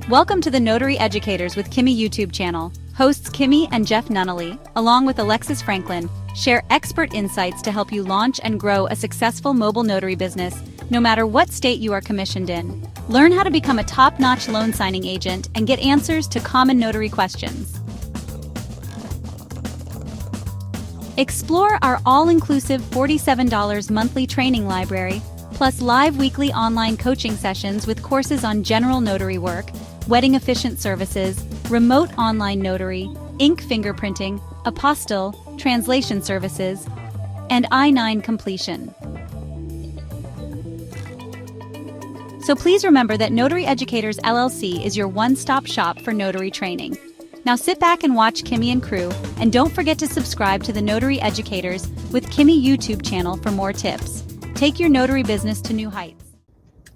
Welcome to the Notary Educators with Kimmi YouTube channel. Hosts Kimmi and Jeff Nunnally, along with Alexis Franklin, share expert insights to help you launch and grow a successful mobile notary business, no matter what state you are commissioned in. Learn how to become a top-notch loan signing agent and get answers to common notary questions. Explore our all-inclusive $47 monthly training library, plus live weekly online coaching sessions with courses on general notary work, wedding efficient services, remote online notary, ink fingerprinting, apostille, translation services, and I-9 completion. So please remember that Notary Educators LLC is your one-stop shop for notary training. Now sit back and watch Kimmi and crew, and don't forget to subscribe to the Notary Educators with Kimmi YouTube channel for more tips. Take your notary business to new heights.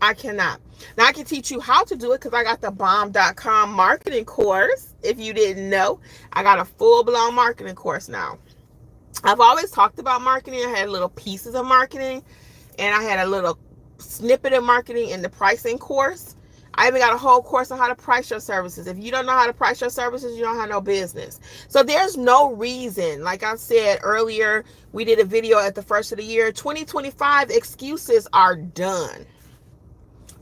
I cannot. Now I can teach you how to do it because I got the bomb.com marketing course. If you didn't know, I got a full-blown marketing course now. I've always talked about marketing. I had little pieces of marketing, and I had a little snippet of marketing in the pricing course. I even got a whole course on how to price your services. If you don't know how to price your services, you don't have no business. So there's no reason, like I said earlier, we did a video at the first of the year, 2025 excuses are done.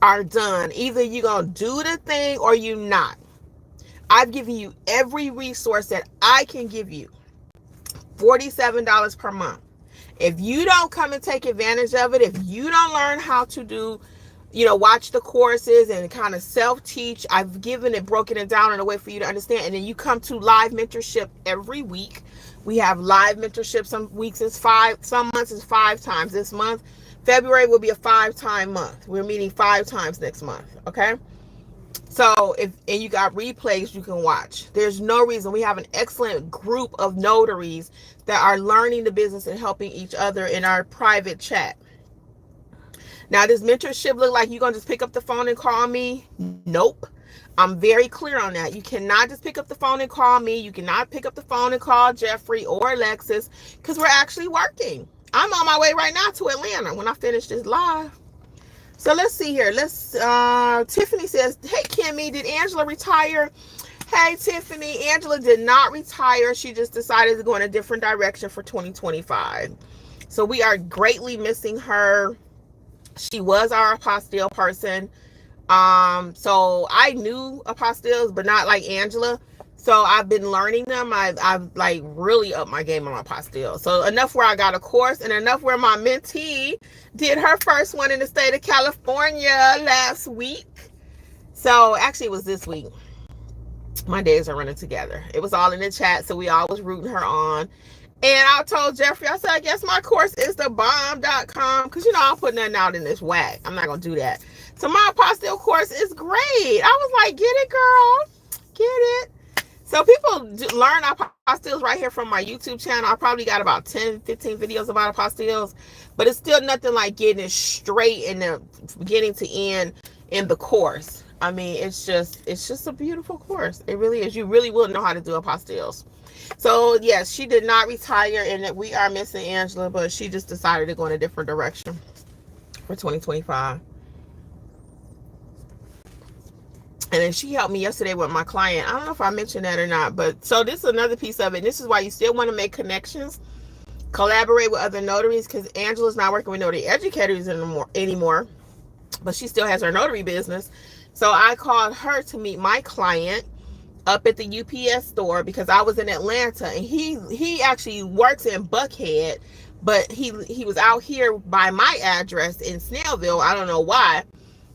Either you're going to do the thing or you're not. I've given you every resource that I can give you. $47 per month. If you don't come and take advantage of it, if you don't learn how to do, watch the courses and kind of self-teach, I've broken it down in a way for you to understand. And then you come to live mentorship every week. We have live mentorship. Some weeks is 5, some months is 5 times. This month, February will be a 5-time month. We're meeting 5 times next month. Okay. So and you got replays you can watch. There's no reason. We have an excellent group of notaries that are learning the business and helping each other in our private chat. Now, does mentorship look like you're going to just pick up the phone and call me? Nope. I'm very clear on that. You cannot just pick up the phone and call me. You cannot pick up the phone and call Jeffrey or Alexis because we're actually working. I'm on my way right now to Atlanta when I finish this live. So let's see here. Tiffany says, hey, Kimmi, did Angela retire? Hey, Tiffany, Angela did not retire. She just decided to go in a different direction for 2025. So we are greatly missing her. She was our apostille person. So I knew apostilles, but not like Angela. So I've been learning them. I've like really upped my game on apostille. So enough where I got a course and enough where my mentee did her first one in the state of California last week. So actually it was this week. My days are running together. It was all in the chat. So we all was rooting her on. And I told Jeffrey, I said, I guess my course is the bomb.com because, I'm putting nothing out in this whack. I'm not going to do that. So my apostille course is great. I was like, get it, girl. Get it. So people learn apostilles right here from my YouTube channel. I probably got about 10, 15 videos about apostilles, but it's still nothing like getting it straight in the beginning to end in the course. I mean, it's just a beautiful course. It really is. You really will know how to do apostilles. So yes, she did not retire, and we are missing Angela, but she just decided to go in a different direction for 2025. And then she helped me yesterday with my client. I don't know if I mentioned that or not, but so this is another piece of it. This is why you still want to make connections, collaborate with other notaries, because Angela's not working with Notary Educators anymore, but she still has her notary business. So I called her to meet my client up at the UPS store because I was in Atlanta, and he actually works in Buckhead, but he was out here by my address in Snellville. I don't know why.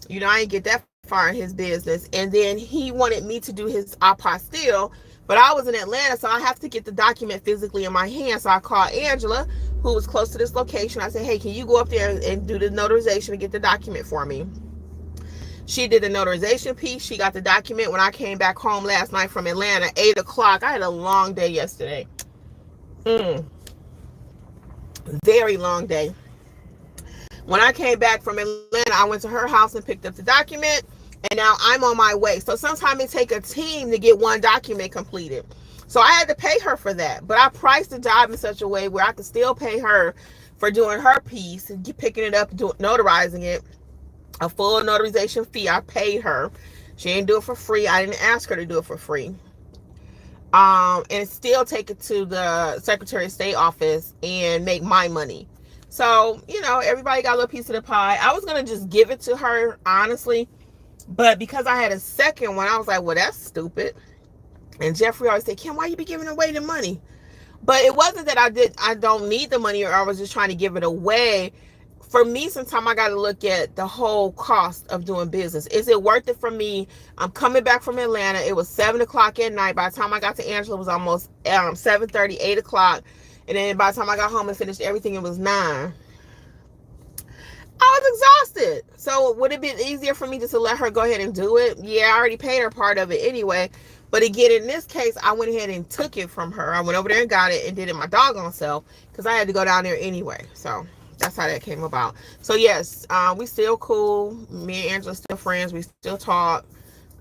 I didn't get that far in his business. And then he wanted me to do his apostille, but I was in Atlanta, so I have to get the document physically in my hand. So I called Angela, who was close to this location. I said, hey, can you go up there and do the notarization and get the document for me? She did the notarization piece. She got the document when I came back home last night from Atlanta, 8 o'clock. I had a long day yesterday. Very long day. When I came back from Atlanta, I went to her house and picked up the document, and now I'm on my way. So sometimes it takes a team to get one document completed. So I had to pay her for that, but I priced the job in such a way where I could still pay her for doing her piece and picking it up, notarizing it, a full notarization fee. I paid her. She didn't do it for free. I didn't ask her to do it for free. And still take it to the Secretary of State office and make my money. So, everybody got a little piece of the pie. I was going to just give it to her, honestly. But because I had a second one, I was like, well, that's stupid. And Jeffrey always said, Kim, why you be giving away the money? But it wasn't that I don't need the money, or I was just trying to give it away. For me, sometimes I got to look at the whole cost of doing business. Is it worth it for me? I'm coming back from Atlanta. It was 7 o'clock at night. By the time I got to Angela, it was almost 7:30, 8 o'clock. And then by the time I got home and finished everything, it was 9. I was exhausted. So would it be easier for me just to let her go ahead and do it? Yeah, I already paid her part of it anyway. But again, in this case, I went ahead and took it from her. I went over there and got it and did it my doggone self because I had to go down there anyway. So that's how that came about. So yes, we still cool. Me and Angela still friends. We still talk.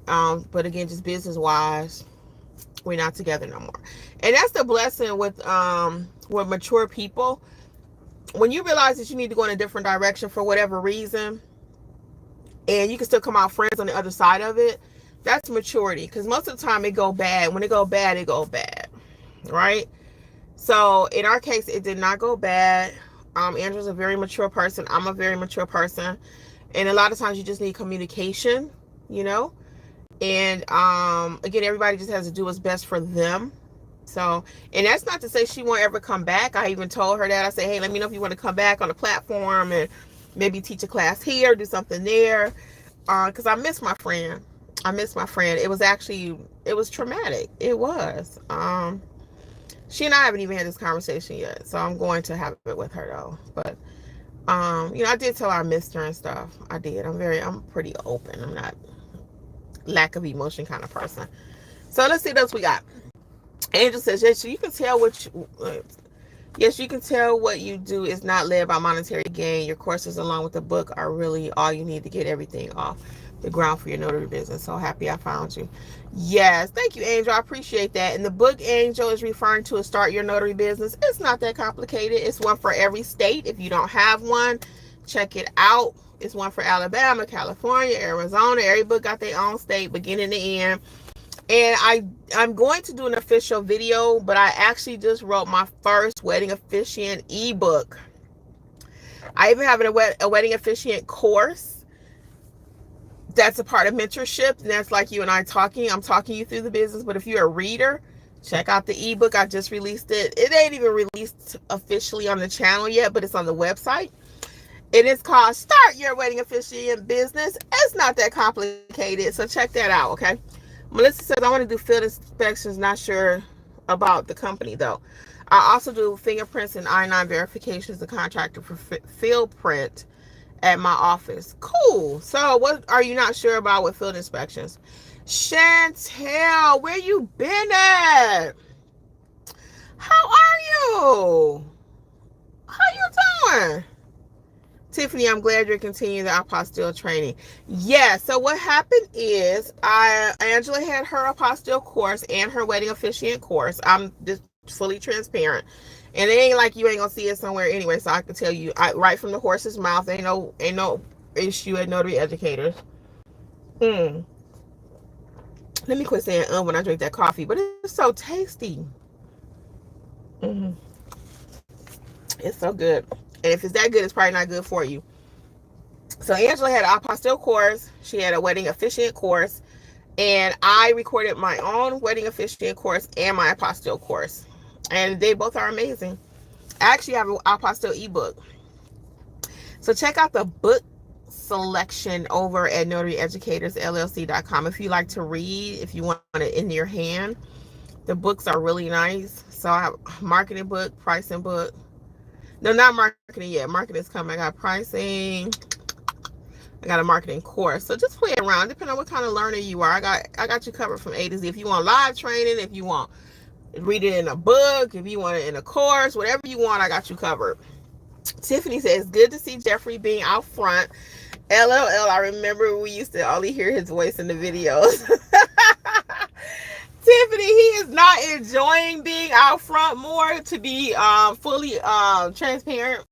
But again, just business wise, we're not together no more. And that's the blessing with mature people. When you realize that you need to go in a different direction for whatever reason, and you can still come out friends on the other side of it, that's maturity. Because most of the time it go bad. When it go bad, it go bad, right? So in our case, it did not go bad. Andrew's a very mature person. I'm a very mature person, and a lot of times you just need communication, And again, everybody just has to do what's best for them. So, and that's not to say she won't ever come back. I even told her that. I said, hey, let me know if you want to come back on the platform and maybe teach a class here, do something there. Because I miss my friend. It was traumatic. It was. She and I haven't even had this conversation yet. So I'm going to have it with her though. But, I did tell her I missed her and stuff. I did. I'm pretty open. I'm not lack of emotion kind of person. So let's see what else we got. Angel says, yes, you can tell what you do is not led by monetary gain. Your courses along with the book are really all you need to get everything off the ground for your notary business. So happy I found you. Yes, thank you, Angel. I appreciate that. And the book Angel is referring to is Start Your Notary Business. It's not that complicated. It's one for every state. If you don't have one, check it out. It's one for Alabama, California, Arizona. Every book got their own state, beginning to end. And I'm going to do an official video, but I actually just wrote my first wedding officiant ebook. I even have a wedding officiant course that's a part of mentorship. And that's like you and I talking. I'm talking you through the business. But if you're a reader, check out the ebook. I just released it. It ain't even released officially on the channel yet, but it's on the website. It is called Start Your Wedding Officiant Business. It's not that complicated. So check that out, okay? Melissa says, I want to do field inspections, not sure about the company though. I also do fingerprints and I-9 verifications, the contractor for field print at my office. Cool. So what are you not sure about with field inspections? Chantel, where you been at? How are you? How you doing? Tiffany, I'm glad you're continuing the Apostille training. Yeah, so what happened is Angela had her Apostille course and her wedding officiant course. I'm just fully transparent. And it ain't like you ain't gonna see it somewhere anyway, so I can tell you right from the horse's mouth, ain't no issue at Notary Educators. Let me quit saying when I drink that coffee, but it's so tasty. It's so good. And if it's that good, it's probably not good for you. So Angela had an Apostille course. She had a wedding officiant course. And I recorded my own wedding officiant course and my Apostille course. And they both are amazing. I actually have an Apostille ebook. So check out the book selection over at notaryeducatorsllc.com. If you like to read, if you want it in your hand, the books are really nice. So I have a marketing book, pricing book. No, not marketing yet. Marketing is coming. I got pricing. I got a marketing course. So just play around, depending on what kind of learner you are. I got you covered from A to Z. If you want live training, if you want read it in a book, if you want it in a course, whatever you want, I got you covered. Tiffany says, good to see Jeffrey being out front. LOL, I remember we used to only hear his voice in the videos. Tiffany, he is not enjoying being out front more, to be fully transparent.